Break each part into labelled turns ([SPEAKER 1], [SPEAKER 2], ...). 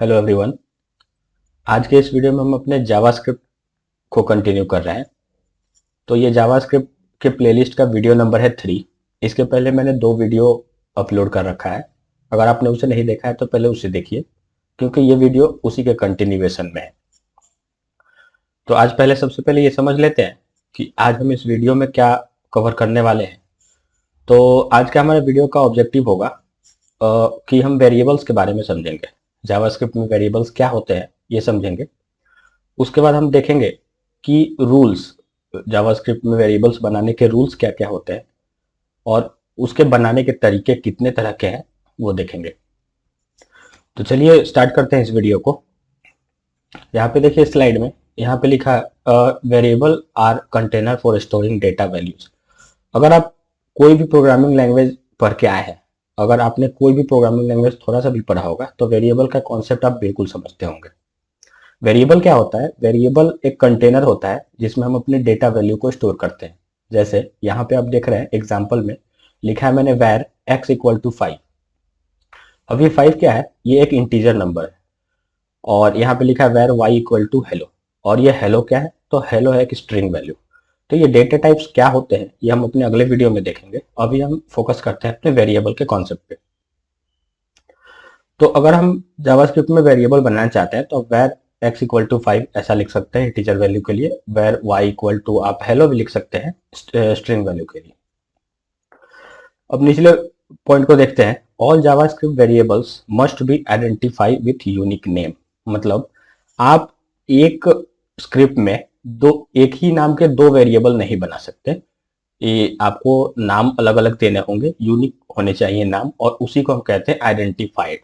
[SPEAKER 1] Hello everyone. आज के इस वीडियो में हम अपने जावास्क्रिप्ट को कंटिन्यू कर रहे हैं। तो ये जावास्क्रिप्ट के प्लेलिस्ट का वीडियो नंबर है 3। इसके पहले मैंने 2 वीडियो अपलोड कर रखा है। अगर आपने उसे नहीं देखा है तो पहले उसे देखिए, क्योंकि ये वीडियो उसी के कंटिन्यूएशन में है। तो आज पहले सबसे पहले ये समझ लेते हैं कि आज हम इस वीडियो में क्या कवर करने वाले हैं। तो आज का हमारे वीडियो का ऑब्जेक्टिव होगा कि हम वेरिएबल्स के बारे में समझेंगे। जावास्क्रिप्ट में वेरिएबल्स क्या होते हैं ये समझेंगे। उसके बाद हम देखेंगे कि रूल्स, जावास्क्रिप्ट में वेरिएबल्स बनाने के रूल्स क्या क्या होते हैं और उसके बनाने के तरीके कितने तरह के हैं वो देखेंगे। तो चलिए स्टार्ट करते हैं इस वीडियो को। यहाँ पे देखिए स्लाइड में, यहाँ पे लिखा है variable are container for storing data values. अगर आप कोई भी प्रोग्रामिंग लैंग्वेज पढ़ के आए हैं, अगर आपने कोई भी प्रोग्रामिंग लैंग्वेज थोड़ा सा भी पढ़ा होगा, तो वेरिएबल का कॉन्सेप्ट आप बिल्कुल समझते होंगे। वेरिएबल क्या होता है? वेरिएबल एक कंटेनर होता है जिसमें हम अपने डेटा वैल्यू को स्टोर करते हैं। जैसे यहाँ पे आप देख रहे हैं एग्जाम्पल में लिखा है मैंने वैर x इक्वल टू 5। अब ये 5 क्या है? ये एक इंटीजर नंबर है। और यहाँ पे लिखा है वैर y इक्वल टू हेलो। और ये हेलो क्या है? तो हेलो है एक स्ट्रिंग वैल्यू। तो ये डेटा टाइप्स क्या होते हैं ये हम अपने अगले वीडियो में देखेंगे। अभी हम फोकस करते हैं अपने वेरिएबल के कॉन्सेप्ट पे। तो अगर हम जावास्क्रिप्ट में वेरिएबल बनाना चाहते हैं तो वैर x इक्वल टू 5 ऐसा लिख सकते हैं टीचर वैल्यू के लिए। वेर y इक्वल टू आप हेलो भी लिख सकते हैं स्ट्रिंग वैल्यू के लिए। अब निचले पॉइंट को देखते हैं। All JavaScript variables must be identify with unique name. मतलब आप एक स्क्रिप्ट में एक ही नाम के 2 वेरिएबल नहीं बना सकते। ये आपको नाम अलग अलग देने होंगे, यूनिक होने चाहिए नाम, और उसी को हम कहते हैं आइडेंटिफाइड।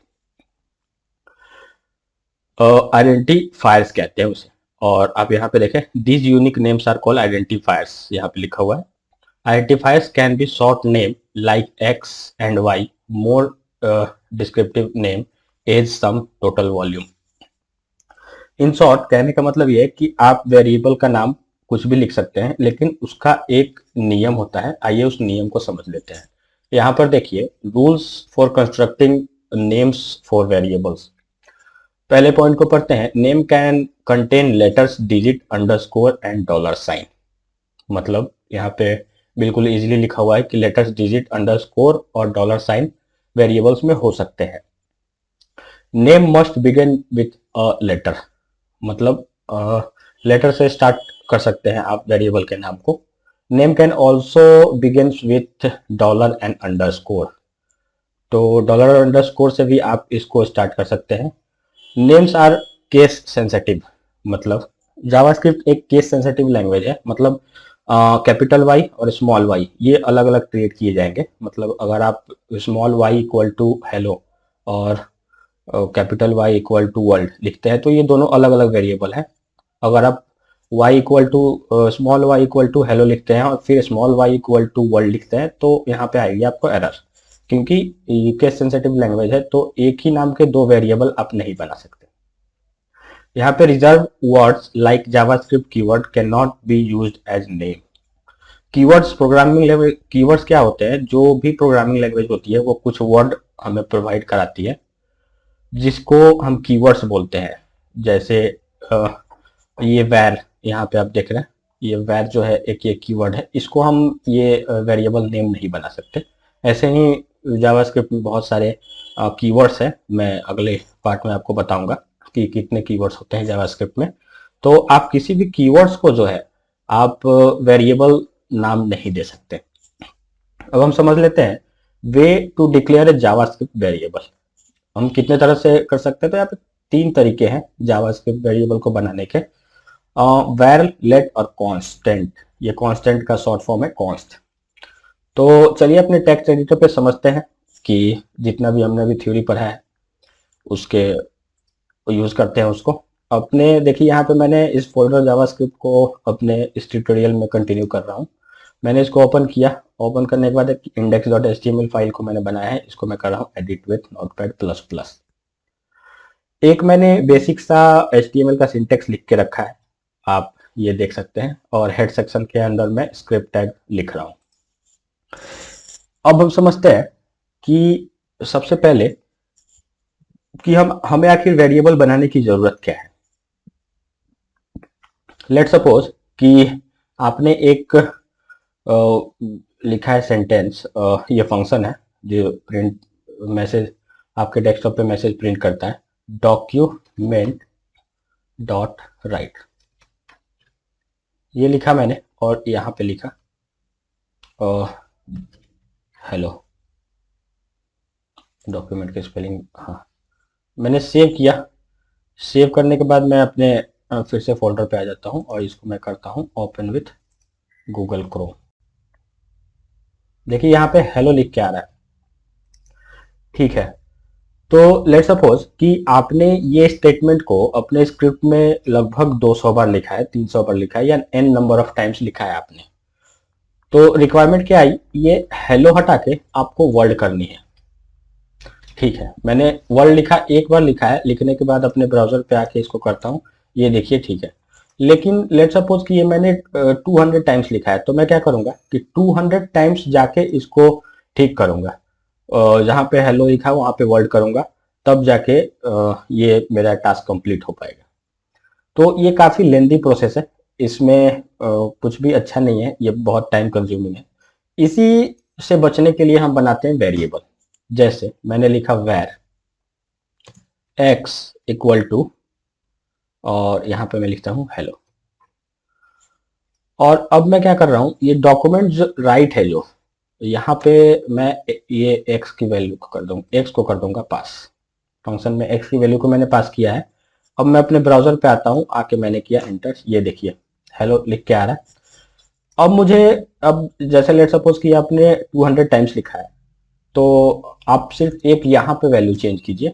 [SPEAKER 1] आइडेंटिफायर्स कहते हैं उसे। और आप यहाँ पे देखें these unique names are called identifiers, यहाँ पे लिखा हुआ है। Identifiers can be short name like X and Y, more descriptive name, age, sum, total volume. In short कहने का मतलब ये है कि आप वेरिएबल का नाम कुछ भी लिख सकते हैं, लेकिन उसका एक नियम होता है। आइए उस नियम को समझ लेते हैं। यहाँ पर देखिए rules for constructing names for variables. पहले पॉइंट को पढ़ते हैं। Name can contain letters, digit, underscore and dollar sign. मतलब यहाँ पे बिल्कुल इजीली लिखा हुआ है कि लेटर्स, डिजिट, अंडरस्कोर और डॉलर साइन वेरिएबल्स में हो सकते हैं। Name must begin with a letter. मतलब लेटर से स्टार्ट कर सकते हैं आप वेरिएबल के नाम को। Name can also begin with dollar and underscore. तो डॉलर और अंडरस्कोर से भी आप इसको स्टार्ट कर सकते हैं। Names are case sensitive. मतलब जावास्क्रिप्ट एक केस सेंसिटिव लैंग्वेज है। मतलब कैपिटल वाई और स्मॉल वाई ये अलग अलग ट्रीट किए जाएंगे। मतलब अगर आप small Y equal to hello और capital Y equal to world लिखते हैं तो ये दोनों अलग अलग वेरिएबल हैं। अगर आप y equal to small Y equal to hello लिखते हैं और फिर small Y equal to world लिखते हैं तो यहाँ पे आएगी आपको एरर, क्योंकि ये केस सेंसिटिव लैंग्वेज है। तो एक ही नाम के 2 वेरिएबल आप नहीं बना सकते। यहाँ पे reserve words like JavaScript keyword can not be used as name. Keywords programming language, keywords क्या होते हैं? जो भी प्रोग्रामिंग लैंग्वेज होती है वो कुछ वर्ड हमें प्रोवाइड कराती है जिसको हम कीवर्ड्स बोलते हैं। जैसे ये वैर, यहाँ पे आप देख रहे हैं ये वैर जो है एक ये कीवर्ड है, इसको हम ये वेरिएबल नेम नहीं बना सकते। ऐसे ही जावास्क्रिप्ट में बहुत सारे कीवर्ड्स हैं। मैं अगले पार्ट में आपको बताऊंगा कि कितने कीवर्ड्स होते हैं जावास्क्रिप्ट में। तो आप किसी भी कीवर्ड्स को जो है आप वेरिएबल नाम नहीं दे सकते। अब हम समझ लेते हैं way to declare a JavaScript variable. हम कितने तरह से कर सकते हैं? तो यहाँ पे 3 तरीके हैं जावास्क्रिप्ट वेरिएबल को बनाने के। वैर, लेट और कॉन्स्टेंट। ये कॉन्स्टेंट का शॉर्ट फॉर्म है कॉन्स्ट। तो चलिए अपने टेक्स्ट एडिटर पे समझते हैं कि जितना भी हमने अभी थ्योरी पढ़ा है उसके यूज करते हैं उसको अपने। देखिए यहाँ पे मैंने इस फोल्डर जावास्क्रिप्ट को अपने इस ट्यूटोरियल में कंटिन्यू कर रहा हूँ। मैंने इसको ओपन किया। ओपन करने के बाद एक index.html फाइल को मैंने बनाया है। इसको मैं कर रहा हूँ एडिट विथ नोटपैड++। एक मैंने बेसिक सा HTML का सिंटेक्स लिख के रखा है, आप ये देख सकते हैं। और हेड सेक्शन के अंदर मैं स्क्रिप्ट टैग लिख रहा हूँ। अब हम समझते हैं कि सबसे पहले कि हमें आखिर वेरिएबल बनाने की जरूरत क्या है। लेट सपोज कि आपने एक लिखा है सेंटेंस, ये फंक्शन है जो प्रिंट मैसेज आपके डेस्कटॉप पे मैसेज प्रिंट करता है, डॉक्यूमेंट डॉट राइट, ये लिखा मैंने और यहाँ पे लिखा हेलो। डॉक्यूमेंट की स्पेलिंग, हाँ, मैंने सेव किया। सेव करने के बाद मैं अपने फिर से फोल्डर पे आ जाता हूँ और इसको मैं करता हूँ ओपन विथ गूगल क्रोम। देखिए यहाँ पे हेलो लिख के आ रहा है, ठीक है। तो लेट सपोज कि आपने ये स्टेटमेंट को अपने स्क्रिप्ट में लगभग 200 बार लिखा है, 300 बार लिखा है, या एन नंबर ऑफ टाइम्स लिखा है आपने। तो रिक्वायरमेंट क्या आई, ये हेलो हटा के आपको वर्ल्ड करनी है। ठीक है, मैंने वर्ल्ड लिखा, एक बार लिखा है, लिखने के बाद अपने ब्राउजर पे आके इसको करता हूँ, ये देखिए ठीक है। लेकिन लेट सपोज कि ये मैंने 200 टाइम्स लिखा है, तो मैं क्या करूंगा कि 200 टाइम्स जाके इसको ठीक करूंगा, जहाँ पे हेलो लिखा है वहां पे वर्ल्ड करूंगा, तब जाके ये मेरा टास्क कंप्लीट हो पाएगा। तो ये काफी लेंदी प्रोसेस है, इसमें कुछ भी अच्छा नहीं है, ये बहुत टाइम कंज्यूमिंग है। इसी से बचने के लिए हम बनाते हैं वेरिएबल। जैसे मैंने लिखा वैर x इक्वल टू, और यहाँ पे मैं लिखता हूँ हेलो। और अब मैं क्या कर रहा हूँ, ये डॉक्यूमेंट जो राइट है, जो यहाँ पे मैं ये x की वैल्यू को कर दूंगा, x को कर दूंगा पास। फंक्शन में x की वैल्यू को मैंने पास किया है। अब मैं अपने ब्राउजर पे आता हूँ, आके मैंने किया एंटर, ये देखिए हेलो लिख के आ रहा है। अब मुझे, अब जैसे लेट सपोज कि आपने 200 टाइम्स लिखा है, तो आप सिर्फ एक यहाँ पे वैल्यू चेंज कीजिए,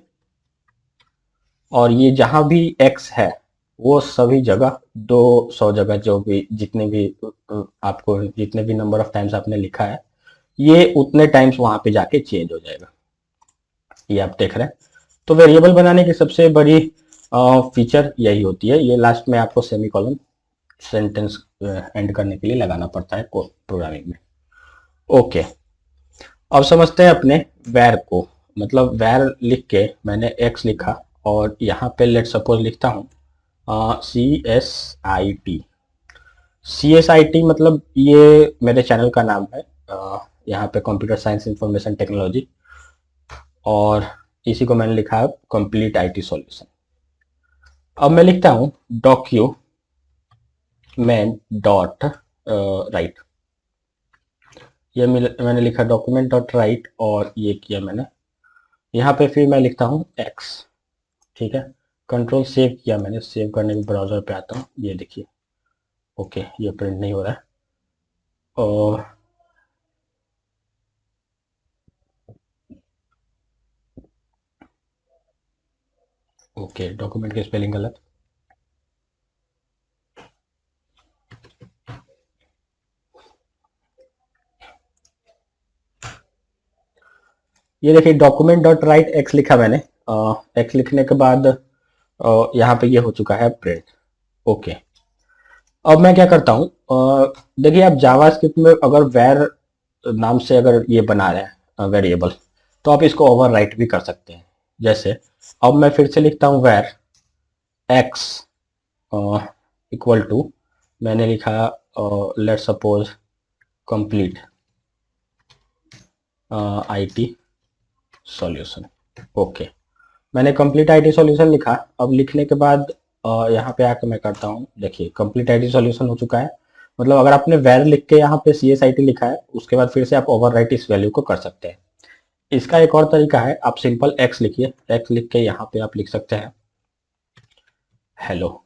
[SPEAKER 1] और ये जहां भी x है वो सभी जगह 200 जगह, जो भी जितने भी आपको जितने भी नंबर ऑफ टाइम्स आपने लिखा है, ये उतने टाइम्स वहां पे जाके चेंज हो जाएगा। ये आप देख रहे हैं। तो वेरिएबल बनाने की सबसे बड़ी फीचर यही होती है। ये लास्ट में आपको सेमीकोलन सेंटेंस एंड करने के लिए लगाना पड़ता है प्रोग्रामिंग में। ओके, अब समझते हैं अपने वैर को। मतलब वैर लिख के मैंने x लिखा, और यहाँ पे लेट सपोज लिखता हूँ CSIT। CSIT मतलब ये मेरे चैनल का नाम है, यहाँ पे कंप्यूटर साइंस इंफॉर्मेशन टेक्नोलॉजी, और इसी को मैंने लिखा है कंप्लीट IT सॉल्यूशन। अब मैं लिखता हूँ डॉक्यूमेंट डॉट राइट, ये मैंने लिखा डॉक्यूमेंट डॉट राइट, और ये किया मैंने यहाँ पे, फिर मैं लिखता हूँ x। ठीक है, कंट्रोल सेव किया मैंने, सेव करने के ब्राउजर पे आता हूँ, ये देखिए ओके, ये प्रिंट नहीं हो रहा है। और ओके, डॉक्यूमेंट की स्पेलिंग गलत। ये देखिए डॉक्यूमेंट डॉट राइट एक्स लिखा मैंने, एक्स लिखने के बाद यहाँ पे ये हो चुका है प्रिंट। ओके, अब मैं क्या करता हूँ, देखिए आप जावास्क्रिप्ट में अगर वैर नाम से अगर ये बना रहे हैं वेरिएबल, तो आप इसको ओवरराइट भी कर सकते हैं। जैसे अब मैं फिर से लिखता हूँ वैर एक्स इक्वल टू, मैंने लिखा let suppose complete IT solution. Okay, मैंने कंप्लीट IT सॉल्यूशन लिखा। अब लिखने के बाद यहाँ पे आके मैं करता हूँ, देखिए कंप्लीट IT सॉल्यूशन हो चुका है। मतलब अगर आपने वैर लिख के यहाँ पे CSIT लिखा है, उसके बाद फिर से आप ओवरराइट इस वैल्यू को कर सकते हैं। इसका एक और तरीका है, आप सिंपल x लिखिए, x लिख के यहाँ पे आप लिख सकते हैं हेलो।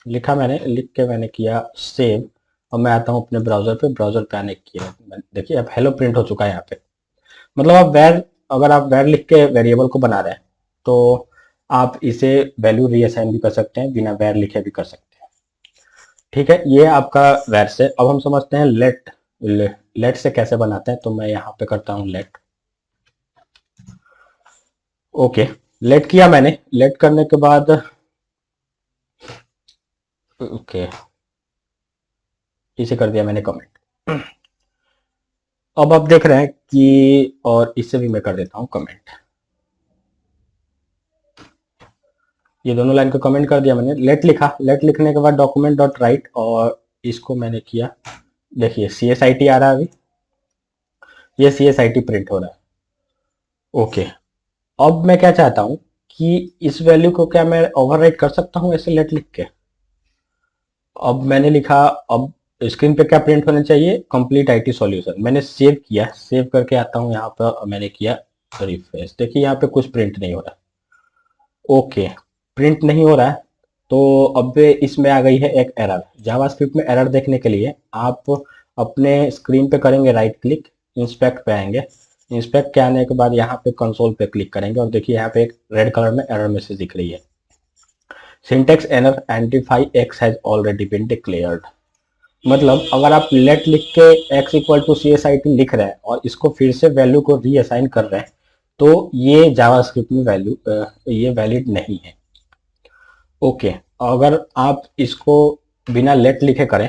[SPEAKER 1] लिखा मैंने, लिख के मैंने किया सेव। अब मैं आता हूँ अपने ब्राउजर पे, ब्राउजर पे आने किया, देखिए अब हेलो प्रिंट हो चुका है यहाँ पे। मतलब आप वैर, अगर आप वैर लिख के वेरिएबल को बना रहे हैं, तो आप इसे वैल्यू रीअसाइन भी कर सकते हैं, बिना वैर लिखे भी कर सकते हैं। ठीक है, ये आपका वैर से। अब हम समझते हैं लेट। लेट से कैसे बनाते हैं, तो मैं यहाँ पे करता हूँ लेट। ओके, लेट किया मैंने, लेट करने के बाद ओके, इसे कर दिया मैंने कमेंट। अब आप देख रहे हैं कि, और इससे भी मैं कर देता हूँ कमेंट। ये दोनों लाइन को कमेंट कर दिया मैंने, लेट लिखा, लेट लिखने के बाद डॉक्यूमेंट डॉट राइट, और इसको मैंने किया, देखिए CSIT आ रहा है अभी, ये CSIT प्रिंट हो रहा है। ओके, अब मैं क्या चाहता हूं कि इस वैल्यू को क्या मैं ओवरराइट कर सकता हूं ऐसे लेट लिख के। अब मैंने लिखा, अब स्क्रीन पे क्या प्रिंट होना चाहिए, कंप्लीट IT सॉल्यूशन। मैंने सेव किया, सेव करके आता हूं यहाँ पर, मैंने किया रिफ्रेश, देखिए यहाँ पे कुछ प्रिंट नहीं हो रहा। ओके, प्रिंट नहीं हो रहा है, तो अब इसमें आ गई है एक एरर। जावास्क्रिप्ट में एरर देखने के लिए आप अपने स्क्रीन पे करेंगे राइट क्लिक, इंस्पेक्ट पे आएंगे, इंस्पेक्ट के आने के बाद यहाँ पे कंसोल पे क्लिक करेंगे और देखिए यहाँ पे एक रेड कलर में एरर मैसेज दिख रही है, syntax error identify x has already been declared. मतलब अगर आप लेट लिख के x इक्वल टू CSIT लिख रहे हैं और इसको फिर से वैल्यू को रीअसाइन कर रहे हैं, तो ये जावास्क्रिप्ट में वैल्यू ये वैलिड नहीं है। ओके, अगर आप इसको बिना लेट लिखे करें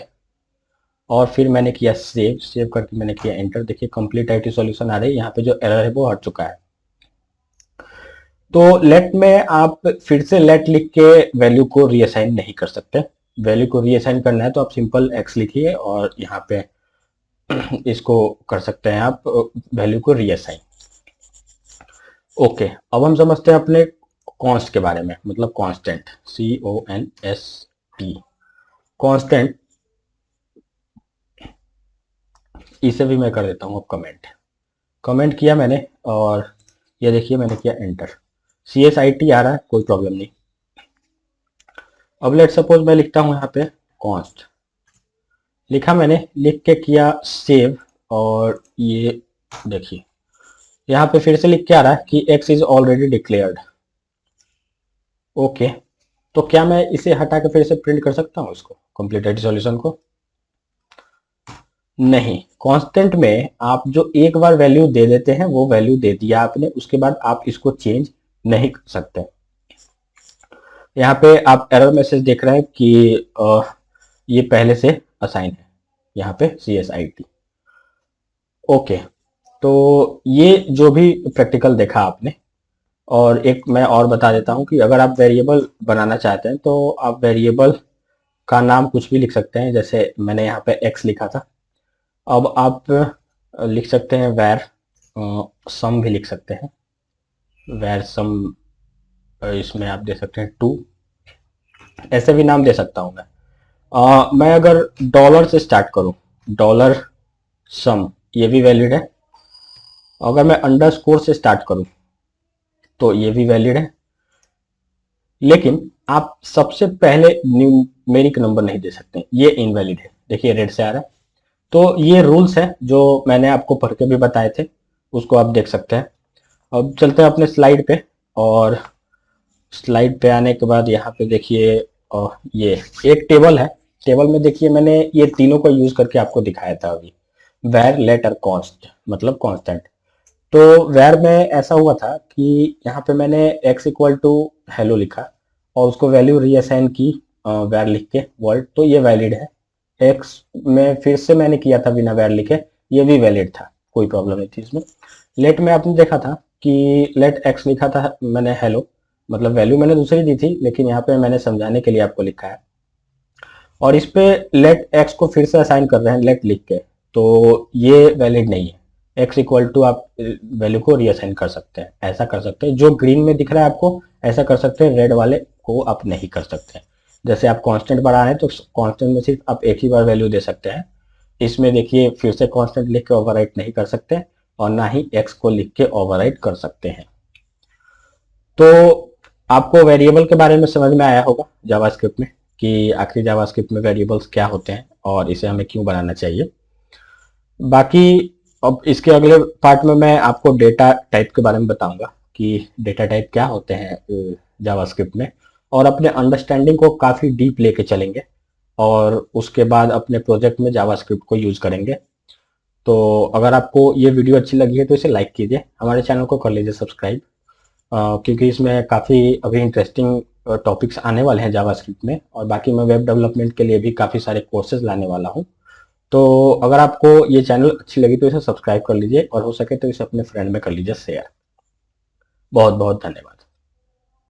[SPEAKER 1] और फिर मैंने किया सेव, सेव करके मैंने किया एंटर, देखिए कंप्लीट IT सॉल्यूशन आ रही है, यहाँ पे जो एरर है वो हट चुका है। तो लेट में आप फिर से लेट लिख के वैल्यू को रीअसाइन नहीं कर सकते। वैल्यू को रीअसाइन करना है तो आप सिंपल x लिखिए और यहाँ पे इसको कर सकते हैं आप वैल्यू को रीअसाइन। ओके, अब हम समझते हैं अपने कॉन्स्ट के बारे में, मतलब कांस्टेंट, CONST, कांस्टेंट। इसे भी मैं कर देता हूँ अब कमेंट, कमेंट किया मैंने और ये देखिए मैंने किया एंटर, CSIT आ रहा है, कोई प्रॉब्लम नहीं। अब लेट सपोज मैं लिखता हूँ यहाँ पे कॉन्स्ट, लिखा मैंने, लिख के किया सेव, और ये देखिए यहाँ पे फिर से लिख के आ रहा है कि x is already declared. Okay, तो क्या मैं इसे हटा के फिर से प्रिंट कर सकता हूँ इसको, कंप्लीटेड सॉल्यूशन को? नहीं, कांस्टेंट में आप जो एक बार वैल्यू दे देते हैं वो वैल्यू दे दिया आपने, उसके बाद आप इसको चेंज नहीं कर सकते। यहाँ पे आप एरर मैसेज देख रहे हैं कि ये पहले से असाइन है यहाँ पे CSIT। ओके, तो ये जो भी प्रैक्टिकल देखा आपने, और एक मैं और बता देता हूँ कि अगर आप वेरिएबल बनाना चाहते हैं तो आप वेरिएबल का नाम कुछ भी लिख सकते हैं, जैसे मैंने यहाँ पे x लिखा था, अब आप लिख सकते हैं वैर सम भी लिख सकते हैं, वैर सम, इसमें आप दे सकते हैं 2, ऐसे भी नाम दे सकता हूँ मैं अगर डॉलर से स्टार्ट करूँ, डॉलर सम, ये भी वैलिड है। अगर मैं अंडरस्कोर से स्टार्ट करूँ तो ये भी वैलिड है, लेकिन आप सबसे पहले न्यूमेरिक नंबर नहीं दे सकते, ये इनवैलिड है, देखिए रेड से आ रहा है। तो ये रूल्स है जो मैंने आपको पढ़ के भी बताए थे, उसको आप देख सकते हैं। अब चलते हैं अपने स्लाइड पे, और स्लाइड पे आने के बाद यहाँ पे देखिए ये एक टेबल है, टेबल में देखिए मैंने ये तीनों को यूज करके आपको दिखाया था अभी, वैर लेट और कॉन्स्ट, मतलब कांस्टेंट। तो वैर में ऐसा हुआ था कि यहाँ पे मैंने x इक्वल टू हेलो लिखा और उसको वैल्यू रीअसाइन की वैर लिख के वर्ड, तो ये वैलिड है। x में फिर से मैंने किया था बिना वैर लिखे, ये भी वैलिड था, कोई प्रॉब्लम नहीं थी इसमें। लेट में आपने देखा था कि लेट x लिखा था मैंने हेलो, मतलब वैल्यू मैंने दूसरी दी थी, लेकिन यहाँ पे मैंने समझाने के लिए आपको लिखा है, और इस पे लेट x को फिर से असाइन कर रहे हैं लेट लिख के, तो ये वैलिड नहीं है। x इक्वल टू आप वैल्यू को रीअसाइन कर सकते हैं, ऐसा कर सकते हैं, जो ग्रीन में दिख रहा है आपको ऐसा कर सकते हैं, रेड वाले को आप नहीं कर सकते। जैसे आप कांस्टेंट बढ़ा रहे हैं तो कांस्टेंट में सिर्फ आप एक ही बार वैल्यू दे सकते हैं, इसमें देखिए फिर से कांस्टेंट लिख के ओवरराइट नहीं कर सकते, और ना ही x को लिख के ओवरराइट कर सकते हैं। तो आपको वेरिएबल के बारे में समझ में आया होगा जावास्क्रिप्ट में, कि आखिर जावास्क्रिप्ट में वेरिएबल्स क्या होते हैं और इसे हमें क्यों बनाना चाहिए। बाकी अब इसके अगले पार्ट में मैं आपको डेटा टाइप के बारे में बताऊंगा कि डेटा टाइप क्या होते हैं जावास्क्रिप्ट में, और अपने अंडरस्टैंडिंग को काफ़ी डीप लेके चलेंगे, और उसके बाद अपने प्रोजेक्ट में जावास्क्रिप्ट को यूज करेंगे। तो अगर आपको ये वीडियो अच्छी लगी है तो इसे लाइक कीजिए, हमारे चैनल को कर लीजिए सब्सक्राइब, क्योंकि इसमें काफ़ी अभी इंटरेस्टिंग टॉपिक्स आने वाले हैं जावास्क्रिप्ट में, और बाकी मैं वेब डेवलपमेंट के लिए भी काफ़ी सारे कोर्सेज लाने वाला हूँ। तो अगर आपको ये चैनल अच्छी लगी तो इसे सब्सक्राइब कर लीजिए, और हो सके तो इसे अपने फ्रेंड में कर लीजिए शेयर। बहुत बहुत धन्यवाद।